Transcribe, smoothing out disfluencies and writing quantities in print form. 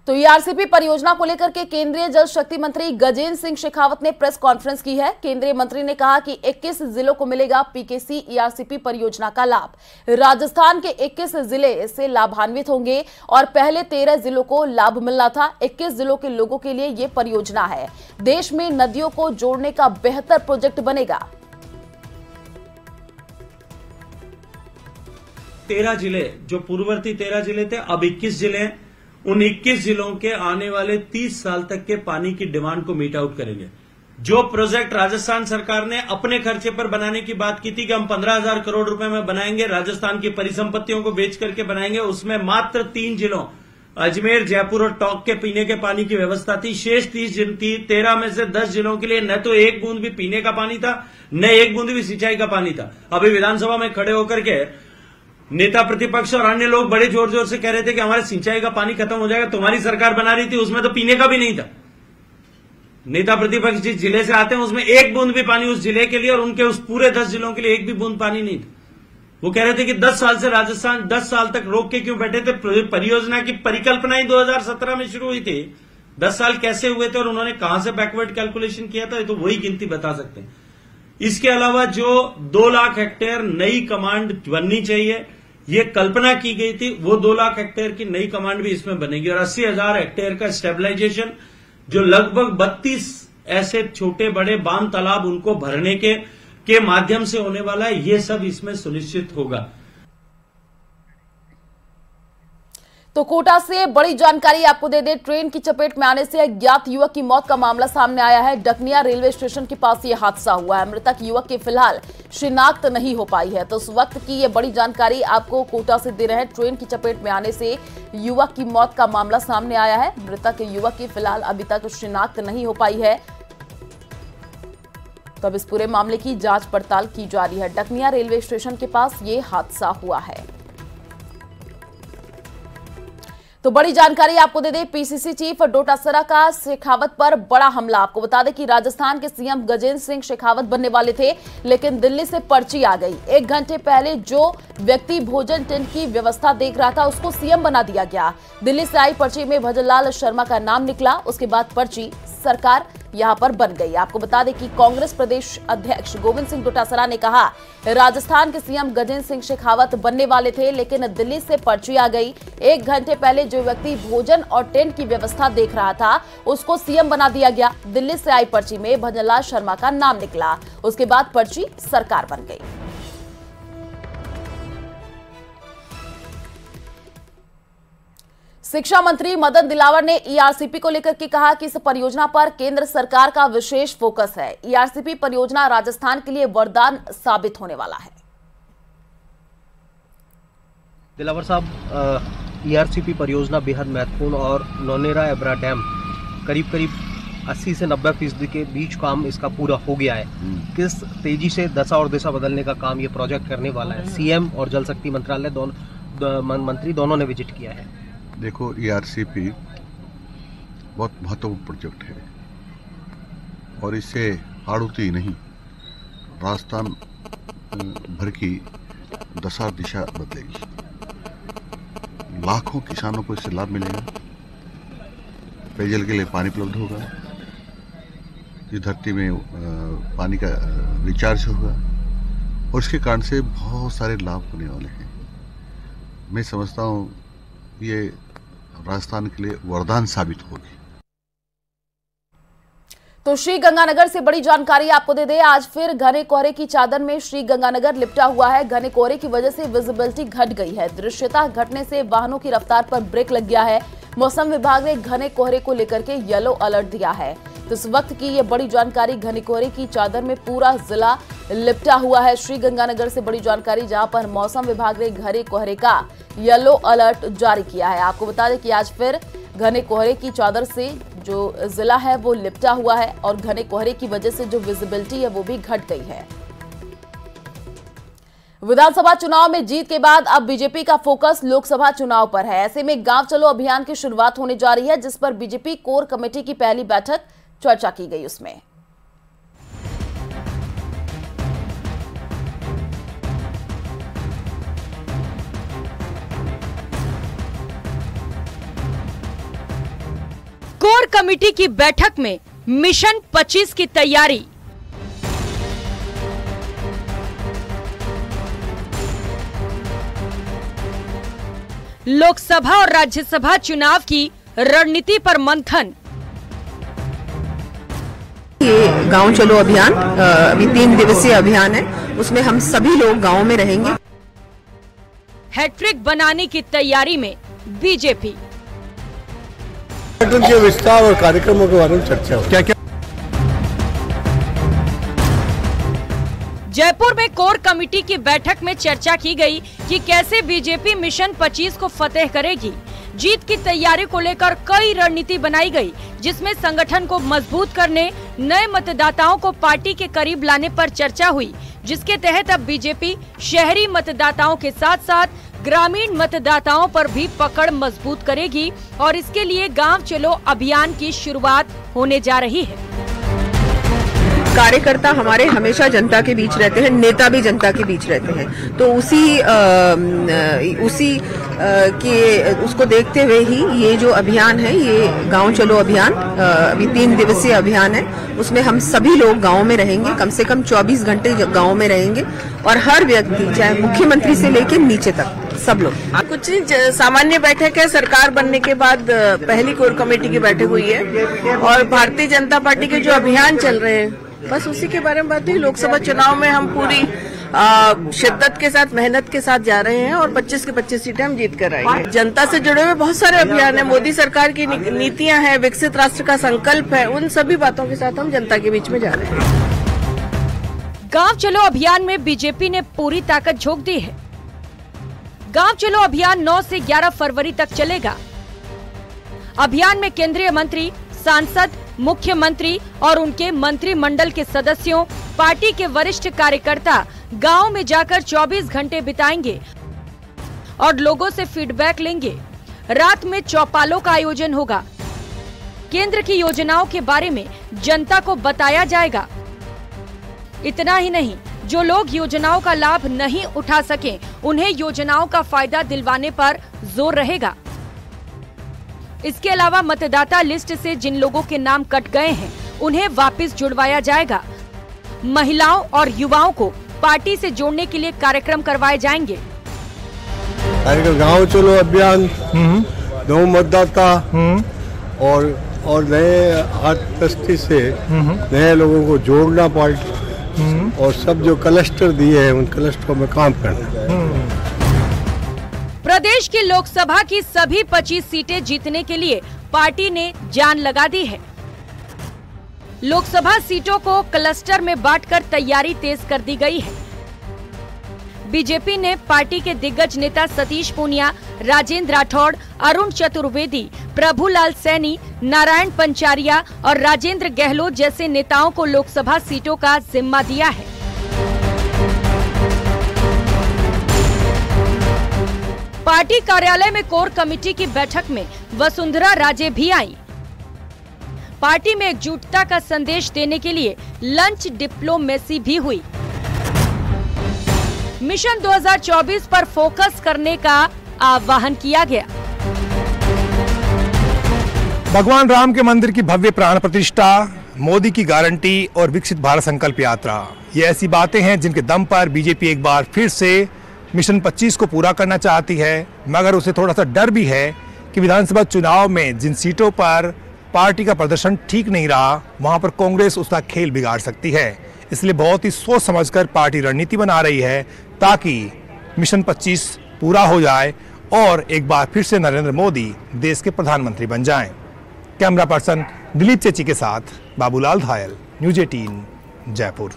तो ईआरसीपी परियोजना को लेकर के केंद्रीय जल शक्ति मंत्री गजेंद्र सिंह शेखावत ने प्रेस कॉन्फ्रेंस की है। केंद्रीय मंत्री ने कहा कि 21 जिलों को मिलेगा पीकेसी ईआरसीपी परियोजना का लाभ। राजस्थान के 21 जिले इससे लाभान्वित होंगे और पहले 13 जिलों को लाभ मिलना था। 21 जिलों के लोगों के लिए यह परियोजना है। देश में नदियों को जोड़ने का बेहतर प्रोजेक्ट बनेगा। 13 जिले, जो पूर्ववर्ती 13 जिले थे, अब 21 जिले हैं। उन 21 जिलों के आने वाले 30 साल तक के पानी की डिमांड को मीट आउट करेंगे। जो प्रोजेक्ट राजस्थान सरकार ने अपने खर्चे पर बनाने की बात की थी कि हम 15,000 करोड़ रुपए में बनाएंगे, राजस्थान की परिसंपत्तियों को बेच करके बनाएंगे, उसमें मात्र 3 जिलों अजमेर, जयपुर और टोंक के पीने के पानी की व्यवस्था थी। शेष 13 में से 10 जिलों के लिए न तो एक बूंद भी पीने का पानी था, न एक बूंद भी सिंचाई का पानी था। अभी विधानसभा में खड़े होकर के नेता प्रतिपक्ष और अन्य लोग बड़े जोर जोर से कह रहे थे कि हमारे सिंचाई का पानी खत्म हो जाएगा। तुम्हारी सरकार बना रही थी, उसमें तो पीने का भी नहीं था। नेता प्रतिपक्ष जिस जिले से आते हैं उसमें एक बूंद भी पानी उस जिले के लिए और उनके उस पूरे 10 जिलों के लिए एक भी बूंद पानी नहीं था। वो कह रहे थे कि 10 साल से राजस्थान 10 साल तक रोक के क्यों बैठे थे। परियोजना की परिकल्पना ही 2017 में शुरू हुई थी। 10 साल कैसे हुए थे और उन्होंने कहां से बैकवर्ड कैलकुलेशन किया था, ये तो वही गिनती बता सकते हैं। इसके अलावा जो 2 लाख हेक्टेयर नई कमांड बननी चाहिए, ये कल्पना की गई थी, वो 2 लाख हेक्टेयर की नई कमांड भी इसमें बनेगी और 80,000 हेक्टेयर का स्टेबलाइजेशन, जो लगभग 32 ऐसे छोटे बड़े बांध तालाब उनको भरने के माध्यम से होने वाला है, ये सब इसमें सुनिश्चित होगा। तो कोटा से बड़ी जानकारी आपको दे दें। ट्रेन की चपेट में आने से अज्ञात युवक की मौत का मामला सामने आया है। डकनिया रेलवे स्टेशन के पास यह हादसा हुआ है। मृतक युवक की फिलहाल शिनाख्त नहीं हो पाई है। तो उस वक्त की यह बड़ी जानकारी आपको कोटा से दे रहे हैं। ट्रेन की चपेट में आने से युवक की मौत का मामला सामने आया है। मृतक युवक की फिलहाल अभी तक शिनाख्त नहीं हो पाई है। तो अब इस पूरे मामले की जांच पड़ताल की जा रही है। डकनिया रेलवे स्टेशन के पास यह हादसा हुआ है। तो बड़ी जानकारी आपको दे दें, पीसीसी चीफ डोटासरा का शेखावत पर बड़ा हमला। आपको बता दें कि राजस्थान के सीएम गजेंद्र सिंह शेखावत बनने वाले थे, लेकिन दिल्ली से पर्ची आ गई। 1 घंटे पहले जो व्यक्ति भोजन टेंट की व्यवस्था देख रहा था उसको सीएम बना दिया गया। दिल्ली से आई पर्ची में भजनलाल शर्मा का नाम निकला। उसके बाद पर्ची सरकार यहां पर बन गई। आपको बता दें कि कांग्रेस प्रदेश अध्यक्ष गोविंद सिंह डोटासरा ने कहा राजस्थान के सीएम गजेंद्र सिंह शेखावत बनने वाले थे, लेकिन दिल्ली से पर्ची आ गई। 1 घंटे पहले जो व्यक्ति भोजन और टेंट की व्यवस्था देख रहा था उसको सीएम बना दिया गया। दिल्ली से आई पर्ची में भजनलाल शर्मा का नाम निकला। उसके बाद पर्ची सरकार बन गई। शिक्षा मंत्री मदन दिलावर ने ईआरसीपी को लेकर के कहा कि इस परियोजना पर केंद्र सरकार का विशेष फोकस है। ईआरसीपी परियोजना राजस्थान के लिए वरदान साबित होने वाला है। दिलावर साहब, ईआरसीपी परियोजना बेहद महत्वपूर्ण और नौनेरा एब्रा डैम करीब 80 से 90% के बीच काम इसका पूरा हो गया है। किस तेजी से दशा और दिशा बदलने का काम ये प्रोजेक्ट करने वाला है। सीएम और जल शक्ति मंत्रालय मंत्री दोनों ने विजिट किया है। देखो, ईआरसीपी बहुत महत्वपूर्ण प्रोजेक्ट है और इससे हाड़ूती नहीं, राजस्थान भर की दशा दिशा बदलेगी। लाखों किसानों को इससे लाभ मिलेगा। पेयजल के लिए पानी उपलब्ध होगा, इस धरती में पानी का रिचार्ज होगा और इसके कारण से बहुत सारे लाभ होने वाले हैं। मैं समझता हूँ ये राजस्थान के लिए वरदान साबित होगी। तो श्री गंगानगर से बड़ी जानकारी आपको दे दें। आज फिर घने कोहरे की चादर में श्री गंगानगर लिपटा हुआ है। घने कोहरे की वजह से विजिबिलिटी घट गई है। दृश्यता घटने से वाहनों की रफ्तार पर ब्रेक लग गया है। मौसम विभाग ने घने कोहरे को लेकर के येलो अलर्ट दिया है। तो इस वक्त की ये बड़ी जानकारी, घने कोहरे की चादर में पूरा जिला लिपटा हुआ है। श्री गंगानगर से बड़ी जानकारी, जहां पर मौसम विभाग ने घने कोहरे का येलो अलर्ट जारी किया है। आपको बता दें कि आज फिर घने कोहरे की चादर से जो जिला है वो लिपटा हुआ है और घने कोहरे की वजह से जो विजिबिलिटी है वो भी घट गई है। विधानसभा चुनाव में जीत के बाद अब बीजेपी का फोकस लोकसभा चुनाव पर है। ऐसे में गांव चलो अभियान की शुरुआत होने जा रही है, जिस पर बीजेपी कोर कमेटी की पहली बैठक चर्चा की गई। उसमें कमेटी की बैठक में मिशन 25 की तैयारी। लोकसभा और राज्यसभा चुनाव की रणनीति पर मंथन। ये गांव चलो अभियान अभी 3 दिवसीय अभियान है, उसमें हम सभी लोग गांव में रहेंगे। हैट्रिक बनाने की तैयारी में बीजेपी। के विस्तार और कार्यक्रमों के बारे में चर्चा हो। क्या जयपुर में कोर कमेटी की बैठक में चर्चा की गई कि कैसे बीजेपी मिशन 25 को फतेह करेगी। जीत की तैयारी को लेकर कई रणनीति बनाई गई, जिसमें संगठन को मजबूत करने, नए मतदाताओं को पार्टी के करीब लाने पर चर्चा हुई, जिसके तहत अब बीजेपी शहरी मतदाताओं के साथ साथ ग्रामीण मतदाताओं पर भी पकड़ मजबूत करेगी और इसके लिए गांव चलो अभियान की शुरुआत होने जा रही है। कार्यकर्ता हमारे हमेशा जनता के बीच रहते हैं, नेता भी जनता के बीच रहते हैं, तो उसको देखते हुए ही ये जो अभियान है, ये गांव चलो अभियान अभी 3 दिवसीय अभियान है, उसमें हम सभी लोग गांव में रहेंगे, कम से कम 24 घंटे गांव में रहेंगे और हर व्यक्ति, चाहे मुख्यमंत्री से लेकर नीचे तक सब लोग। कुछ सामान्य बैठक है, सरकार बनने के बाद पहली कोर कमेटी की बैठक हुई है और भारतीय जनता पार्टी के जो अभियान चल रहे हैं, बस उसी के बारे में बात हुई। लोकसभा चुनाव में हम पूरी शिद्दत के साथ, मेहनत के साथ जा रहे हैं और 25 की 25 सीटें हम जीत कर आएंगे। जनता से जुड़े हुए बहुत सारे अभियान है, मोदी सरकार की नीतियां हैं, विकसित राष्ट्र का संकल्प है, उन सभी बातों के साथ हम जनता के बीच में जा रहे हैं। गांव चलो अभियान में बीजेपी ने पूरी ताकत झोंक दी है। गांव चलो अभियान 9 से 11 फरवरी तक चलेगा। अभियान में केंद्रीय मंत्री, सांसद, मुख्यमंत्री और उनके मंत्रिमंडल के सदस्यों, पार्टी के वरिष्ठ कार्यकर्ता गांव में जाकर 24 घंटे बिताएंगे और लोगों से फीडबैक लेंगे। रात में चौपालों का आयोजन होगा। केंद्र की योजनाओं के बारे में जनता को बताया जाएगा। इतना ही नहीं, जो लोग योजनाओं का लाभ नहीं उठा सके, उन्हें योजनाओं का फायदा दिलवाने पर जोर रहेगा। इसके अलावा मतदाता लिस्ट से जिन लोगों के नाम कट गए हैं, उन्हें वापस जुड़वाया जाएगा। महिलाओं और युवाओं को पार्टी से जोड़ने के लिए कार्यक्रम करवाए जाएंगे। गांव चलो अभियान, नव मतदाता और नए दृष्टि से नए लोगों को जोड़ना पार्टी, और सब जो क्लस्टर दिए हैं उन क्लस्टरों में काम करना। प्रदेश की लोकसभा की सभी 25 सीटें जीतने के लिए पार्टी ने जान लगा दी है। लोकसभा सीटों को क्लस्टर में बांटकर तैयारी तेज कर दी गई है। बीजेपी ने पार्टी के दिग्गज नेता सतीश पूनिया, राजेंद्र राठौड़, अरुण चतुर्वेदी, प्रभुलाल सैनी, नारायण पंचारिया और राजेंद्र गहलोत जैसे नेताओं को लोकसभा सीटों का जिम्मा दिया है। पार्टी कार्यालय में कोर कमेटी की बैठक में वसुंधरा राजे भी आई। पार्टी में एकजुटता का संदेश देने के लिए लंच डिप्लोमेसी भी हुई। मिशन 2024 पर फोकस करने का आह्वान किया गया। भगवान राम के मंदिर की भव्य प्राण प्रतिष्ठा, मोदी की गारंटी और विकसित भारत संकल्प यात्रा, ये ऐसी बातें हैं जिनके दम पर बीजेपी एक बार फिर से मिशन 25 को पूरा करना चाहती है, मगर उसे थोड़ा सा डर भी है कि विधानसभा चुनाव में जिन सीटों पर पार्टी का प्रदर्शन ठीक नहीं रहा, वहां पर कांग्रेस उसका खेल बिगाड़ सकती है। इसलिए बहुत ही सोच समझकर पार्टी रणनीति बना रही है ताकि मिशन 25 पूरा हो जाए और एक बार फिर से नरेंद्र मोदी देश के प्रधानमंत्री बन जाएं। कैमरा पर्सन दिलीप चेची के साथ बाबूलाल धायल, न्यूज़ 18 जयपुर।